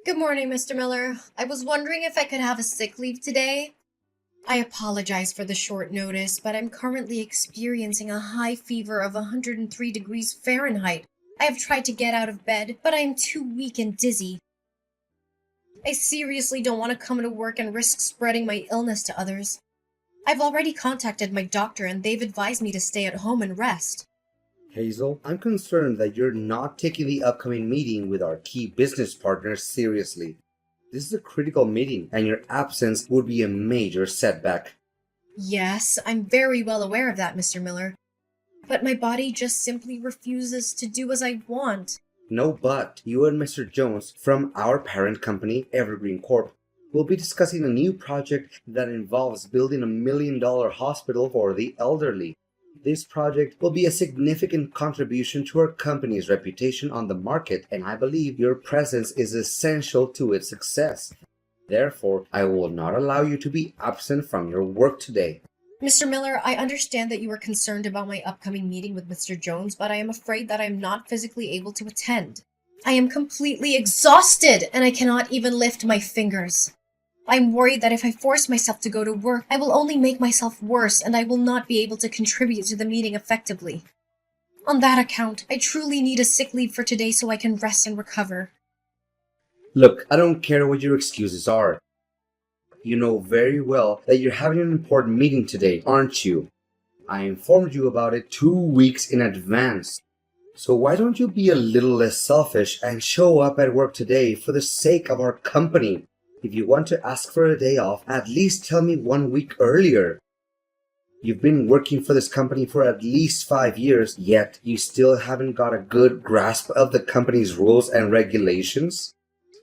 Good morning, Mr. Miller. I was wondering if I could have a sick leave today. I apologize for the short notice, but I'm currently experiencing a high fever of 103 degrees Fahrenheit. I have tried to get out of bed, but I am too weak and dizzy. I seriously don't want to come to work and risk spreading my illness to others. I've already contacted my doctor and they've advised me to stay at home and rest. Hazel, I'm concerned that you're not taking the upcoming meeting with our key business partners seriously. This is a critical meeting, and your absence would be a major setback. Yes, I'm very well aware of that, Mr. Miller. But my body just simply refuses to do as I want. No, but you and Mr. Jones from our parent company, Evergreen Corp, will be discussing a new project that involves building a $1 million hospital for the elderly. This project will be a significant contribution to our company's reputation on the market, and I believe your presence is essential to its success. Therefore, I will not allow you to be absent from your work today. Mr. Miller, I understand that you are concerned about my upcoming meeting with Mr. Jones, but I am afraid that I am not physically able to attend. I am completely exhausted, and I cannot even lift my fingers. I'm worried that if I force myself to go to work, I will only make myself worse and I will not be able to contribute to the meeting effectively. On that account, I truly need a sick leave for today so I can rest and recover. Look, I don't care what your excuses are. You know very well that you're having an important meeting today, aren't you? I informed you about it 2 weeks in advance. So why don't you be a little less selfish and show up at work today for the sake of our company? If you want to ask for a day off, at least tell me 1 week earlier. You've been working for this company for at least 5 years, yet you still haven't got a good grasp of the company's rules and regulations?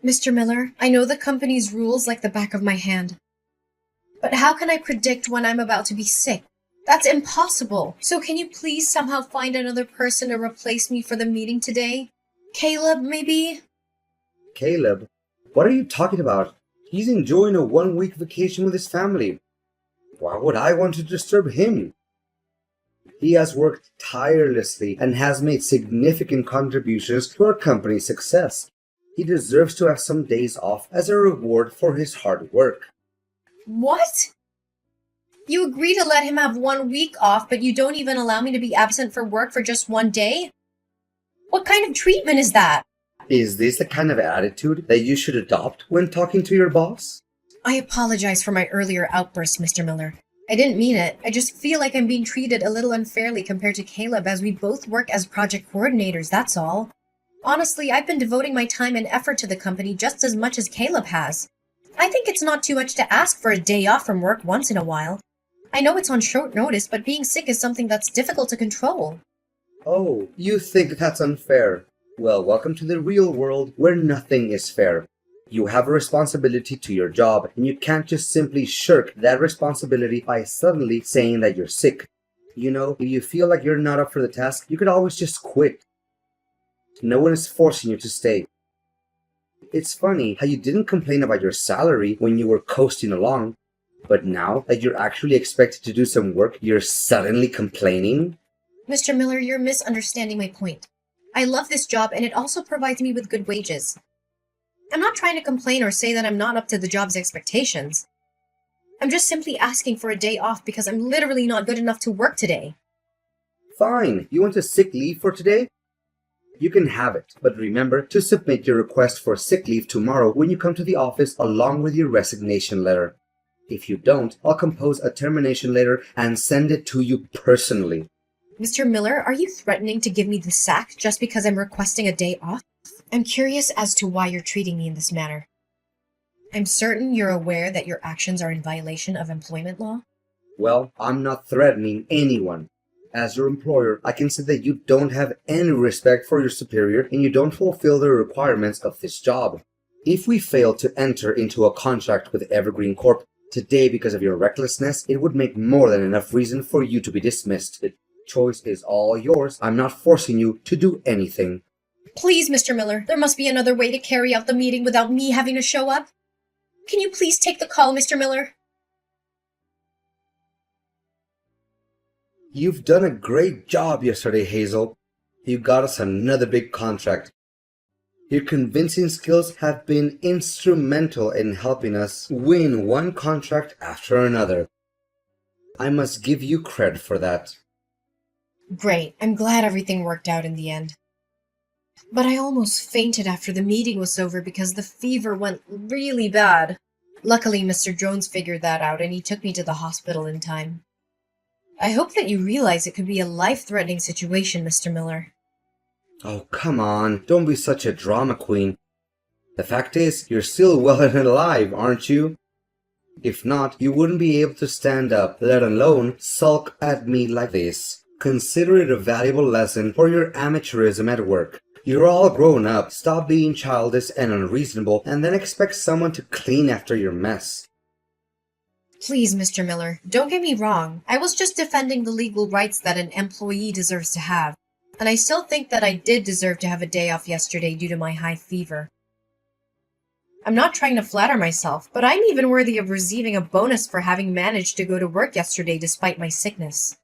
Mr. Miller, I know the company's rules like the back of my hand. But how can I predict when I'm about to be sick? That's impossible. So can you please somehow find another person to replace me for the meeting today? Caleb, maybe? Caleb? What are you talking about? He's enjoying a 1 week vacation with his family. Why would I want to disturb him? He has worked tirelessly and has made significant contributions to our company's success. He deserves to have some days off as a reward for his hard work. What? You agree to let him have 1 week off, but you don't even allow me to be absent for work for just one day? What kind of treatment is that? Is this the kind of attitude that you should adopt when talking to your boss? I apologize for my earlier outburst, Mr. Miller. I didn't mean it. I just feel like I'm being treated a little unfairly compared to Caleb as we both work as project coordinators, that's all. Honestly, I've been devoting my time and effort to the company just as much as Caleb has. I think it's not too much to ask for a day off from work once in a while. I know it's on short notice, but being sick is something that's difficult to control. Oh, you think that's unfair? Well, welcome to the real world where nothing is fair. You have a responsibility to your job, and you can't just simply shirk that responsibility by suddenly saying that you're sick. You know, if you feel like you're not up for the task, you could always just quit. No one is forcing you to stay. It's funny how you didn't complain about your salary when you were coasting along, but now that you're actually expected to do some work, you're suddenly complaining? Mr. Miller, you're misunderstanding my point. I love this job and it also provides me with good wages. I'm not trying to complain or say that I'm not up to the job's expectations. I'm just simply asking for a day off because I'm literally not good enough to work today. Fine, you want a sick leave for today? You can have it, but remember to submit your request for sick leave tomorrow when you come to the office along with your resignation letter. If you don't, I'll compose a termination letter and send it to you personally. Mr. Miller, are you threatening to give me the sack just because I'm requesting a day off? I'm curious as to why you're treating me in this manner. I'm certain you're aware that your actions are in violation of employment law? Well, I'm not threatening anyone. As your employer, I can say that you don't have any respect for your superior and you don't fulfill the requirements of this job. If we fail to enter into a contract with Evergreen Corp today because of your recklessness, it would make more than enough reason for you to be dismissed. The choice is all yours. I'm not forcing you to do anything. Please, Mr. Miller, there must be another way to carry out the meeting without me having to show up. Can you please take the call, Mr. Miller? You've done a great job yesterday, Hazel. You got us another big contract. Your convincing skills have been instrumental in helping us win one contract after another. I must give you credit for that. Great, I'm glad everything worked out in the end. But I almost fainted after the meeting was over because the fever went really bad. Luckily, Mr. Jones figured that out and he took me to the hospital in time. I hope that you realize it could be a life-threatening situation, Mr. Miller. Oh, come on, don't be such a drama queen. The fact is, you're still well and alive, aren't you? If not, you wouldn't be able to stand up, let alone sulk at me like this. Consider it a valuable lesson for your amateurism at work. You're all grown up, stop being childish and unreasonable, and then expect someone to clean after your mess. Please, Mr. Miller, don't get me wrong. I was just defending the legal rights that an employee deserves to have. And I still think that I did deserve to have a day off yesterday due to my high fever. I'm not trying to flatter myself, but I'm even worthy of receiving a bonus for having managed to go to work yesterday despite my sickness.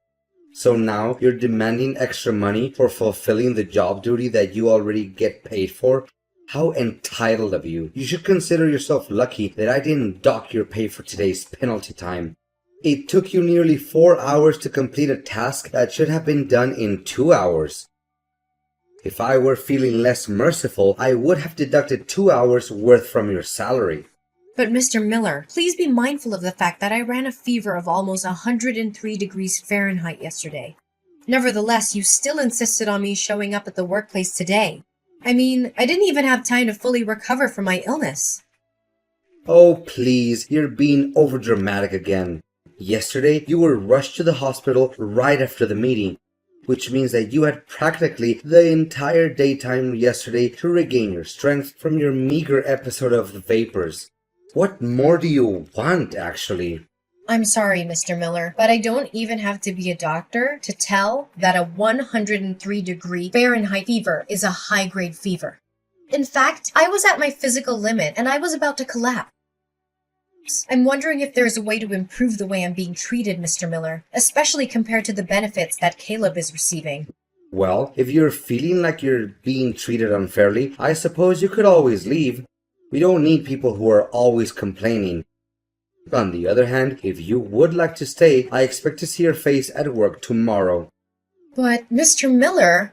So now you're demanding extra money for fulfilling the job duty that you already get paid for? How entitled of you. You should consider yourself lucky that I didn't dock your pay for today's penalty time. It took you nearly 4 hours to complete a task that should have been done in 2 hours. If I were feeling less merciful, I would have deducted 2 hours worth from your salary. But Mr. Miller, please be mindful of the fact that I ran a fever of almost 103 degrees Fahrenheit yesterday. Nevertheless, you still insisted on me showing up at the workplace today. I mean, I didn't even have time to fully recover from my illness. Oh, please, you're being overdramatic again. Yesterday, you were rushed to the hospital right after the meeting, which means that you had practically the entire daytime yesterday to regain your strength from your meager episode of the vapors. What more do you want, actually? I'm sorry, Mr. Miller, but I don't even have to be a doctor to tell that a 103-degree Fahrenheit fever is a high-grade fever. In fact, I was at my physical limit and I was about to collapse. I'm wondering if there's a way to improve the way I'm being treated, Mr. Miller, especially compared to the benefits that Caleb is receiving. Well, if you're feeling like you're being treated unfairly, I suppose you could always leave. We don't need people who are always complaining. On the other hand, if you would like to stay, I expect to see your face at work tomorrow. But, Mr. Miller...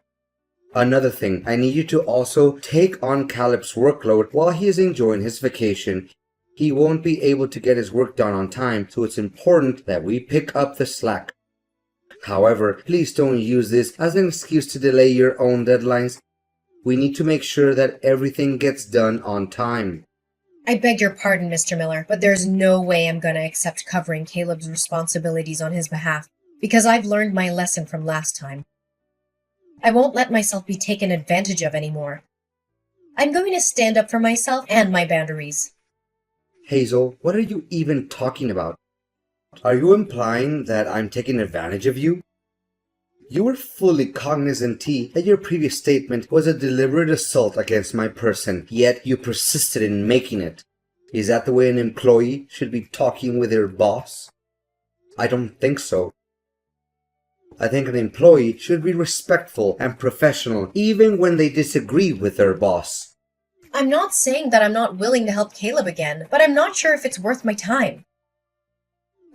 Another thing, I need you to also take on Caleb's workload while he is enjoying his vacation. He won't be able to get his work done on time, so it's important that we pick up the slack. However, please don't use this as an excuse to delay your own deadlines. We need to make sure that everything gets done on time. I beg your pardon, Mr. Miller, but there's no way I'm going to accept covering Caleb's responsibilities on his behalf, because I've learned my lesson from last time. I won't let myself be taken advantage of anymore. I'm going to stand up for myself and my boundaries. Hazel, what are you even talking about? Are you implying that I'm taking advantage of you? You were fully cognizant, T, that your previous statement was a deliberate assault against my person, yet you persisted in making it. Is that the way an employee should be talking with their boss? I don't think so. I think an employee should be respectful and professional, even when they disagree with their boss. I'm not saying that I'm not willing to help Caleb again, but I'm not sure if it's worth my time.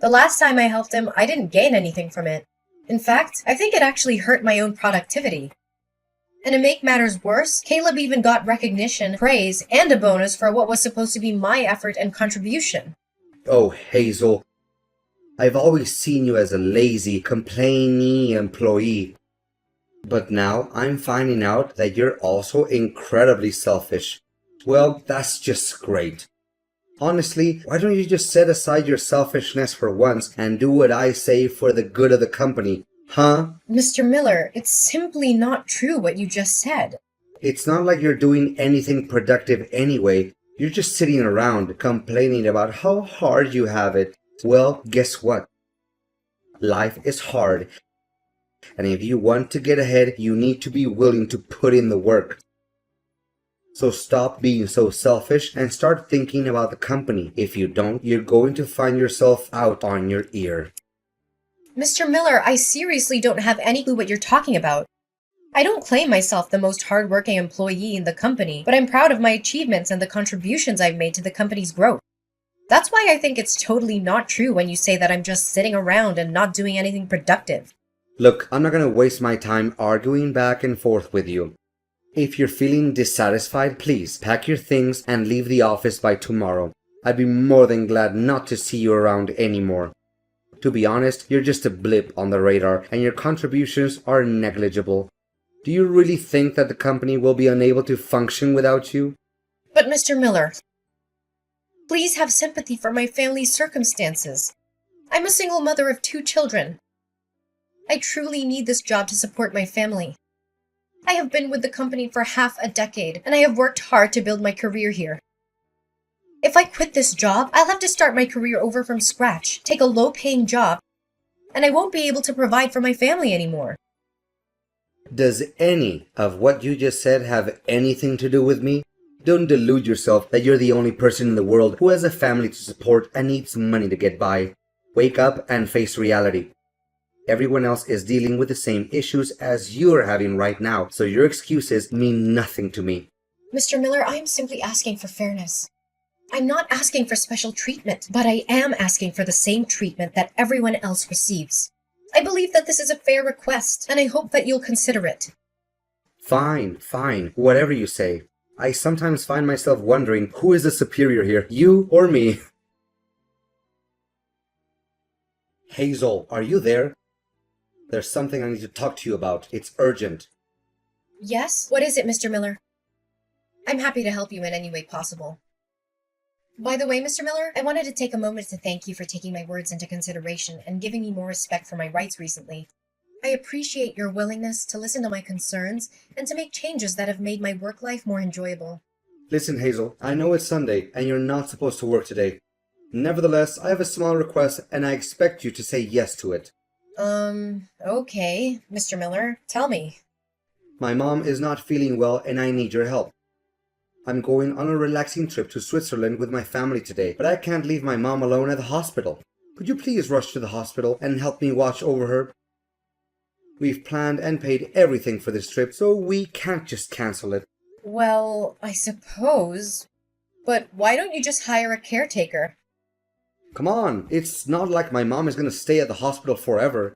The last time I helped him, I didn't gain anything from it. In fact, I think it actually hurt my own productivity. And to make matters worse, Caleb even got recognition, praise, and a bonus for what was supposed to be my effort and contribution. Oh, Hazel. I've always seen you as a lazy, complaining employee. But now I'm finding out that you're also incredibly selfish. Well, that's just great. Honestly, why don't you just set aside your selfishness for once and do what I say for the good of the company, huh? Mr. Miller, it's simply not true what you just said. It's not like you're doing anything productive anyway. You're just sitting around complaining about how hard you have it. Well, guess what? Life is hard. And if you want to get ahead, you need to be willing to put in the work. So stop being so selfish and start thinking about the company. If you don't, you're going to find yourself out on your ear. Mr. Miller, I seriously don't have any clue what you're talking about. I don't claim myself the most hardworking employee in the company, but I'm proud of my achievements and the contributions I've made to the company's growth. That's why I think it's totally not true when you say that I'm just sitting around and not doing anything productive. Look, I'm not gonna waste my time arguing back and forth with you. If you're feeling dissatisfied, please pack your things and leave the office by tomorrow. I'd be more than glad not to see you around anymore. To be honest, you're just a blip on the radar and your contributions are negligible. Do you really think that the company will be unable to function without you? But Mr. Miller, please have sympathy for my family's circumstances. I'm a single mother of 2 children. I truly need this job to support my family. I have been with the company for half a decade, and I have worked hard to build my career here. If I quit this job, I'll have to start my career over from scratch, take a low-paying job, and I won't be able to provide for my family anymore. Does any of what you just said have anything to do with me? Don't delude yourself that you're the only person in the world who has a family to support and needs money to get by. Wake up and face reality. Everyone else is dealing with the same issues as you're having right now, so your excuses mean nothing to me. Mr. Miller, I am simply asking for fairness. I'm not asking for special treatment, but I am asking for the same treatment that everyone else receives. I believe that this is a fair request, and I hope that you'll consider it. Fine, whatever you say. I sometimes find myself wondering who is the superior here, you or me? Hazel, are you there? There's something I need to talk to you about. It's urgent. Yes? What is it, Mr. Miller? I'm happy to help you in any way possible. By the way, Mr. Miller, I wanted to take a moment to thank you for taking my words into consideration and giving me more respect for my rights recently. I appreciate your willingness to listen to my concerns and to make changes that have made my work life more enjoyable. Listen, Hazel, I know it's Sunday and you're not supposed to work today. Nevertheless, I have a small request and I expect you to say yes to it. Okay, Mr. Miller, tell me. My mom is not feeling well and I need your help. I'm going on a relaxing trip to Switzerland with my family today, but I can't leave my mom alone at the hospital. Could you please rush to the hospital and help me watch over her? We've planned and paid everything for this trip, so we can't just cancel it. Well, I suppose. But why don't you just hire a caretaker? Come on, it's not like my mom is gonna stay at the hospital forever.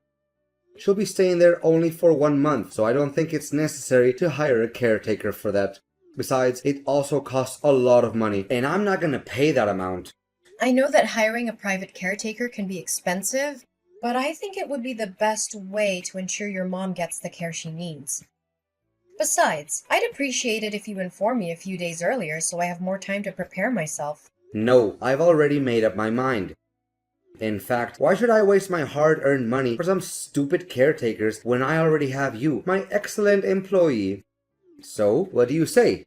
She'll be staying there only for 1 month, so I don't think it's necessary to hire a caretaker for that. Besides, it also costs a lot of money, and I'm not gonna pay that amount. I know that hiring a private caretaker can be expensive, but I think it would be the best way to ensure your mom gets the care she needs. Besides, I'd appreciate it if you inform me a few days earlier so I have more time to prepare myself. No, I've already made up my mind. In fact, why should I waste my hard-earned money for some stupid caretakers when I already have you, my excellent employee? So, what do you say?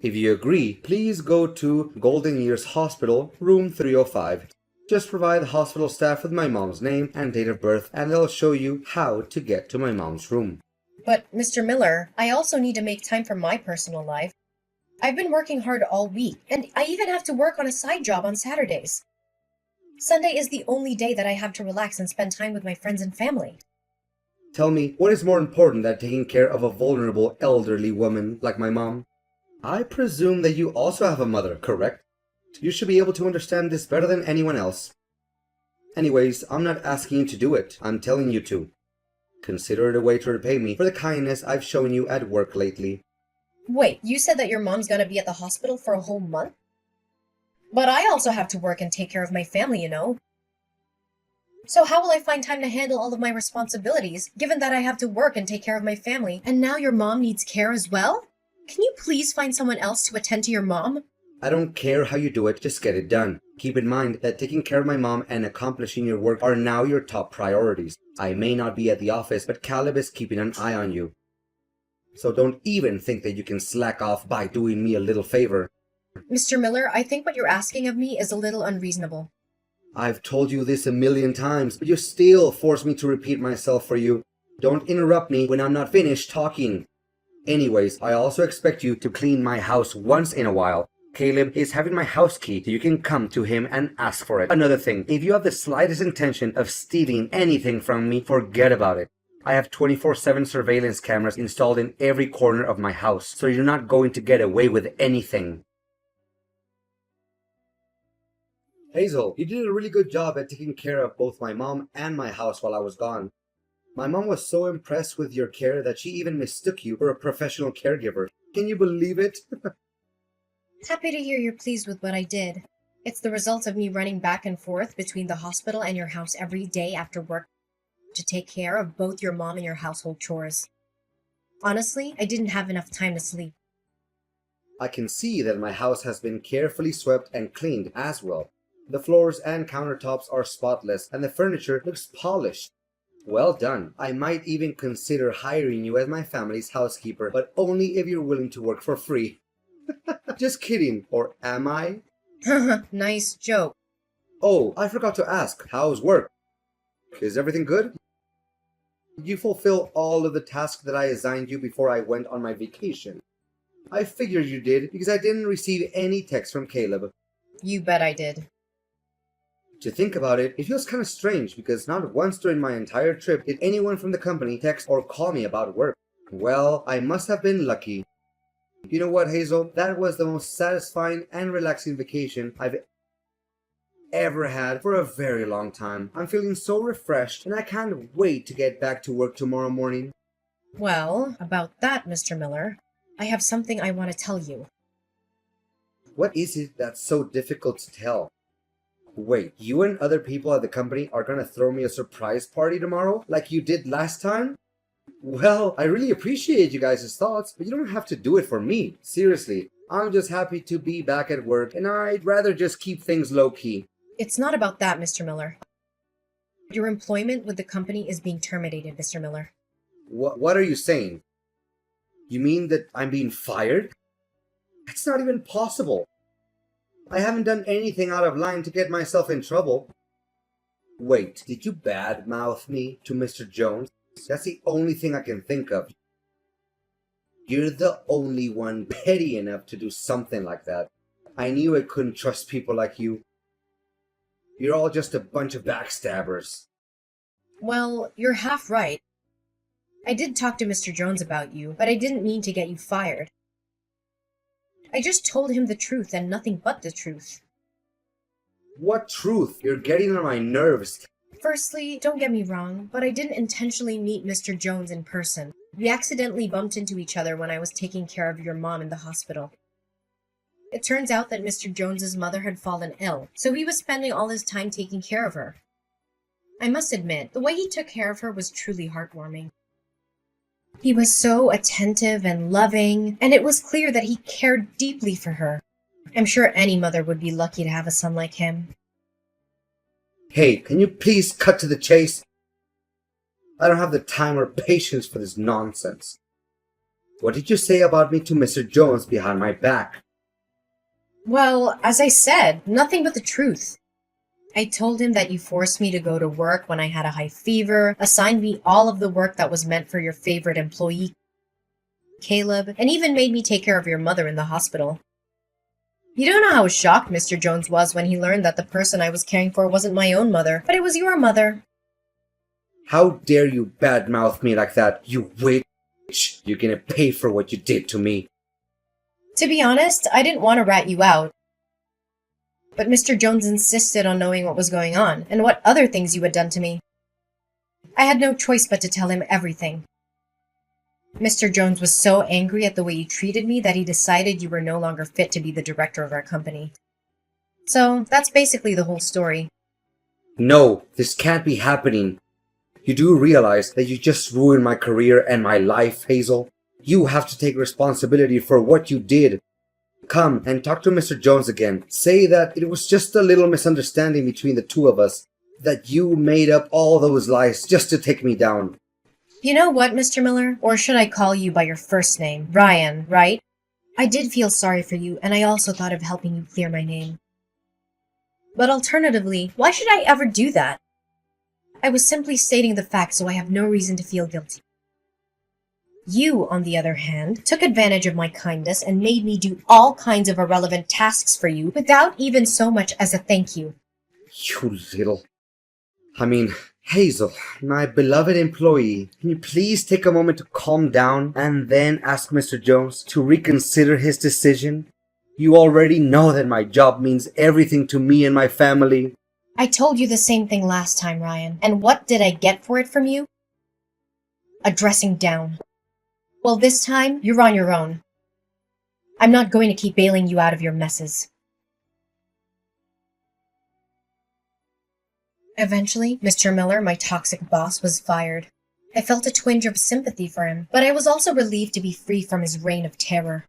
If you agree, please go to Golden Years Hospital, room 305. Just provide the hospital staff with my mom's name and date of birth, and they'll show you how to get to my mom's room. But, Mr. Miller, I also need to make time for my personal life. I've been working hard all week, and I even have to work on a side job on Saturdays. Sunday is the only day that I have to relax and spend time with my friends and family. Tell me, what is more important than taking care of a vulnerable elderly woman like my mom? I presume that you also have a mother, correct? You should be able to understand this better than anyone else. Anyways, I'm not asking you to do it. I'm telling you to. Consider it a way to repay me for the kindness I've shown you at work lately. Wait, you said that your mom's gonna be at the hospital for a whole month? But I also have to work and take care of my family, you know. So how will I find time to handle all of my responsibilities, given that I have to work and take care of my family, and now your mom needs care as well? Can you please find someone else to attend to your mom? I don't care how you do it, just get it done. Keep in mind that taking care of my mom and accomplishing your work are now your top priorities. I may not be at the office, but Caleb is keeping an eye on you. So don't even think that you can slack off by doing me a little favor. Mr. Miller, I think what you're asking of me is a little unreasonable. I've told you this 1,000,000 times, but you still force me to repeat myself for you. Don't interrupt me when I'm not finished talking. Anyways, I also expect you to clean my house once in a while. Caleb is having my house key, so you can come to him and ask for it. Another thing, if you have the slightest intention of stealing anything from me, forget about it. I have 24/7 surveillance cameras installed in every corner of my house, so you're not going to get away with anything. Hazel, you did a really good job at taking care of both my mom and my house while I was gone. My mom was so impressed with your care that she even mistook you for a professional caregiver. Can you believe it? Happy to hear you're pleased with what I did. It's the result of me running back and forth between the hospital and your house every day after work to take care of both your mom and your household chores. Honestly, I didn't have enough time to sleep. I can see that my house has been carefully swept and cleaned as well. The floors and countertops are spotless and the furniture looks polished. Well done. I might even consider hiring you as my family's housekeeper, but only if you're willing to work for free. Just kidding, or am I? Nice joke. Oh, I forgot to ask, how's work? Is everything good? Did you fulfill all of the tasks that I assigned you before I went on my vacation? I figured you did because I didn't receive any text from Caleb. You bet I did. To think about it, it feels kind of strange because not once during my entire trip did anyone from the company text or call me about work. Well, I must have been lucky. You know what, Hazel? That was the most satisfying and relaxing vacation I've ever had for a very long time. I'm feeling so refreshed and I can't wait to get back to work tomorrow morning. Well, about that, Mr. Miller, I have something I want to tell you. What is it that's so difficult to tell? Wait, you and other people at the company are gonna throw me a surprise party tomorrow, like you did last time? Well, I really appreciate you guys' thoughts, but you don't have to do it for me. Seriously, I'm just happy to be back at work, and I'd rather just keep things low-key. It's not about that, Mr. Miller. Your employment with the company is being terminated, Mr. Miller. What are you saying? You mean that I'm being fired? That's not even possible. I haven't done anything out of line to get myself in trouble. Wait, did you badmouth me to Mr. Jones? That's the only thing I can think of. You're the only one petty enough to do something like that. I knew I couldn't trust people like you. You're all just a bunch of backstabbers. Well, you're half right. I did talk to Mr. Jones about you, but I didn't mean to get you fired. I just told him the truth and nothing but the truth. What truth? You're getting on my nerves. Firstly, don't get me wrong, but I didn't intentionally meet Mr. Jones in person. We accidentally bumped into each other when I was taking care of your mom in the hospital. It turns out that Mr. Jones's mother had fallen ill, so he was spending all his time taking care of her. I must admit, the way he took care of her was truly heartwarming. He was so attentive and loving, and it was clear that he cared deeply for her. I'm sure any mother would be lucky to have a son like him. Hey, can you please cut to the chase? I don't have the time or patience for this nonsense. What did you say about me to Mr. Jones behind my back? Well, as I said, nothing but the truth. I told him that you forced me to go to work when I had a high fever, assigned me all of the work that was meant for your favorite employee, Caleb, and even made me take care of your mother in the hospital. You don't know how shocked Mr. Jones was when he learned that the person I was caring for wasn't my own mother, but it was your mother. How dare you badmouth me like that, you witch! You're gonna pay for what you did to me. To be honest, I didn't want to rat you out. But Mr. Jones insisted on knowing what was going on, and what other things you had done to me. I had no choice but to tell him everything. Mr. Jones was so angry at the way you treated me that he decided you were no longer fit to be the director of our company. So, that's basically the whole story. No, this can't be happening. You do realize that you just ruined my career and my life, Hazel? You have to take responsibility for what you did. Come and talk to Mr. Jones again. Say that it was just a little misunderstanding between the two of us. That you made up all those lies just to take me down. You know what, Mr. Miller? Or should I call you by your first name? Ryan, right? I did feel sorry for you, and I also thought of helping you clear my name. But alternatively, why should I ever do that? I was simply stating the facts, so I have no reason to feel guilty. You, on the other hand, took advantage of my kindness and made me do all kinds of irrelevant tasks for you without even so much as a thank you. You little... I mean, Hazel, my beloved employee, can you please take a moment to calm down and then ask Mr. Jones to reconsider his decision? You already know that my job means everything to me and my family. I told you the same thing last time, Ryan. And what did I get for it from you? A dressing down. Well, this time, you're on your own. I'm not going to keep bailing you out of your messes. Eventually, Mr. Miller, my toxic boss, was fired. I felt a twinge of sympathy for him, but I was also relieved to be free from his reign of terror.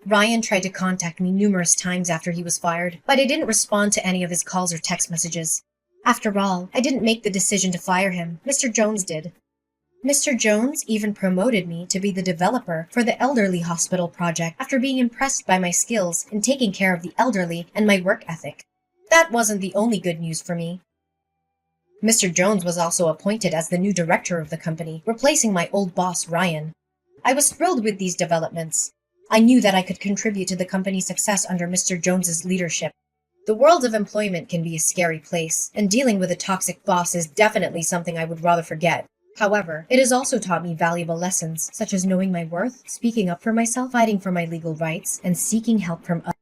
Ryan tried to contact me numerous times after he was fired, but I didn't respond to any of his calls or text messages. After all, I didn't make the decision to fire him. Mr. Jones did. Mr. Jones even promoted me to be the developer for the elderly hospital project after being impressed by my skills in taking care of the elderly and my work ethic. That wasn't the only good news for me. Mr. Jones was also appointed as the new director of the company, replacing my old boss, Ryan. I was thrilled with these developments. I knew that I could contribute to the company's success under Mr. Jones's leadership. The world of employment can be a scary place, and dealing with a toxic boss is definitely something I would rather forget. However, it has also taught me valuable lessons, such as knowing my worth, speaking up for myself, fighting for my legal rights, and seeking help from others.